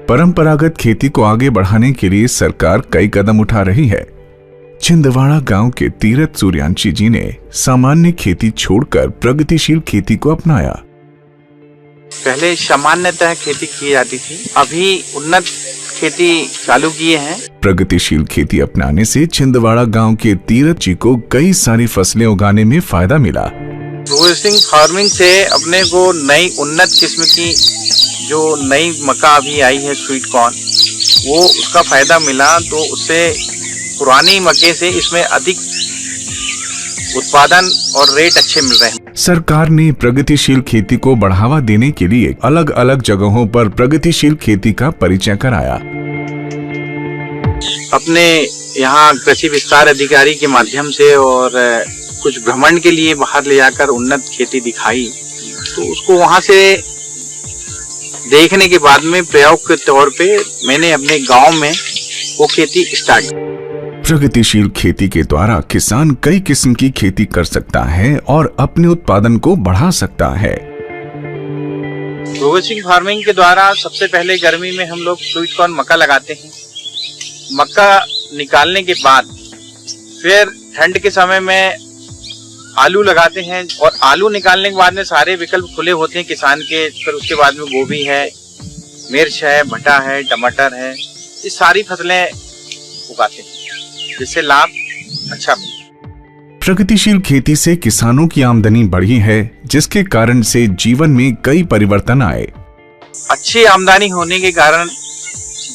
परंपरागत खेती को आगे बढ़ाने के लिए सरकार कई कदम उठा रही है। छिंदवाड़ा गांव के तीरथ सूर्यांशी जी ने सामान्य खेती छोड़कर प्रगतिशील खेती को अपनाया। पहले सामान्यतः खेती की जाती थी, अभी उन्नत खेती चालू किए हैं। प्रगतिशील खेती अपनाने से छिंदवाड़ा गांव के तीरथ जी को कई सारी फसलें उगाने में फायदा मिला। प्रोग्रेसिव फार्मिंग से अपने को नई उन्नत किस्म की जो नई मक्का अभी आई है स्वीट कॉर्न, वो उसका फायदा मिला, तो उससे पुरानी मक्के से इसमें अधिक उत्पादन और रेट अच्छे मिल रहे हैं। सरकार ने प्रगतिशील खेती को बढ़ावा देने के लिए अलग अलग जगहों पर प्रगतिशील खेती का परिचय कराया। अपने यहाँ कृषि विस्तार अधिकारी के माध्यम से और कुछ भ्रमण के लिए बाहर ले जाकर उन्नत खेती दिखाई, तो उसको वहाँ से देखने के बाद में प्रयोग के तौर पे मैंने अपने गांव में वो खेती स्टार्ट की। प्रगतिशील खेती के द्वारा किसान कई किस्म की खेती कर सकता है और अपने उत्पादन को बढ़ा सकता है। प्रोग्रेसिव फार्मिंग के द्वारा सबसे पहले गर्मी में हम लोग स्वीट कॉर्न मक्का लगाते हैं। मक्का निकालने के बाद फिर ठंड के समय में आलू लगाते हैं, और आलू निकालने के बाद में सारे विकल्प खुले होते हैं किसान के। फिर उसके बाद में गोभी है, मिर्च है, भटा है, टमाटर है, ये सारी फसलें उगाते हैं जिससे लाभ अच्छा मिले। प्रगतिशील खेती से किसानों की आमदनी बढ़ी है, जिसके कारण से जीवन में कई परिवर्तन आए। अच्छी आमदनी होने के कारण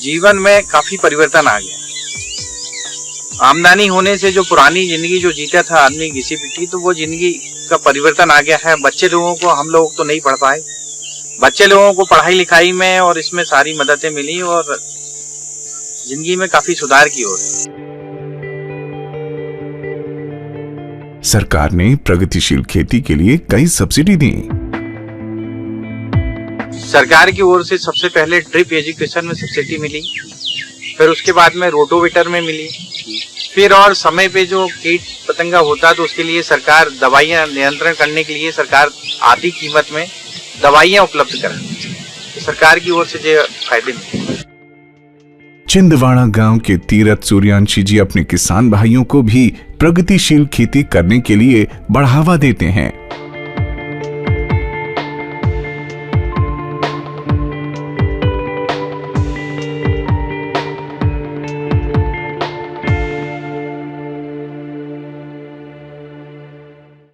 जीवन में काफी परिवर्तन आ गया। आमदनी होने से जो पुरानी जिंदगी जो जीता था आदमी घिसी पिटी, तो वो जिंदगी का परिवर्तन आ गया है। बच्चे लोगों को, हम लोग तो नहीं पढ़ पाए, बच्चे लोगों को पढ़ाई लिखाई में और इसमें सारी मददें मिली और जिंदगी में काफी सुधार की ओर। सरकार ने प्रगतिशील खेती के लिए कई सब्सिडी दी। सरकार की ओर से सबसे पहले ड्रिप एजुकेशन में सब्सिडी मिली, फिर उसके बाद में रोटोवेटर में मिली, फिर और समय पे जो कीट पतंगा होता तो उसके लिए सरकार दवाइयां नियंत्रण करने के लिए सरकार आधी कीमत में दवाइयां उपलब्ध कराती है। तो सरकार की ओर से जो फायदे मिले। छिंदवाड़ा गांव के तीरथ सूर्यांशी जी अपने किसान भाइयों को भी प्रगतिशील खेती करने के लिए बढ़ावा देते हैं।